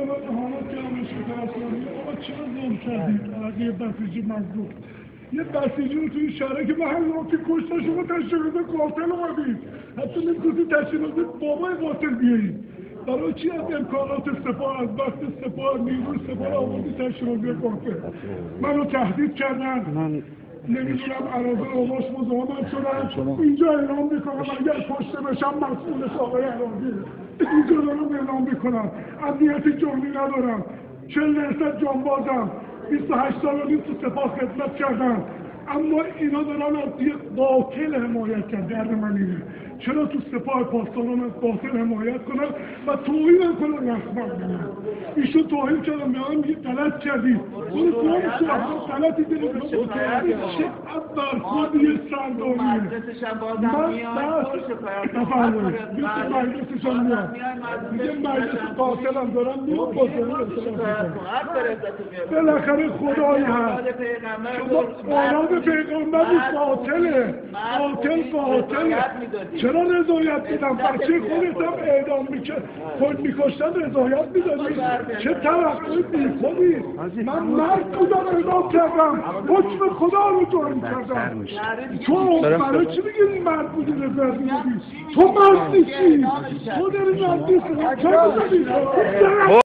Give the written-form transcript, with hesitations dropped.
به من اهانت کردن شکرستانی آقا چرا ظلم کردید علیه بسیجی مظلوم یه بسیجی رو توی شهره که محل رو که کشته شما تشکیلات قاتل اومدید حتی نمیتونید تشکیلات بابای قاتل بیایید برای چی از امکانات سپاه از وقت سپاه نیروی سپاه آوردی تشکیلات قاتل منو تهدید کردن نمیدونم عراضه آواش مزاحمت شدن اینجا اعلام میکنم اگر کشته بشم مسئول آقای عراضی اینجا دارم اعلام میکنم امنیت جانی ندارم 40% جانبازم 28 سال و نیم تو سپاه خدمت کردم اما اینا دارن از یه قاتل حمایت کرد درد من اینه چرا تو سپاه پاسداران از قاتل حمایت کنن و توهین هم کنن رسما کنن ایشون توهین کردن به هم یه غلط کردید اون توهین شد غلطی دارید چه برخوردی سرداریه مجلسش هم میاد میگه مجلس قاتل هم دارن میاد بالاخره خدایی هست شما اولاد پیغمبری قاتله قاتل چرا رضایت میدم بچه خودتم اعدام خود میکشتن رضایت میدادی چه توقعی بیخودی من مرد بودم اعدام کردم حکم خدا رو جاری کردم تو برای چی میگی مرد بودی رضایت میدادی تو مرد نیستی تو داری مرد نیستی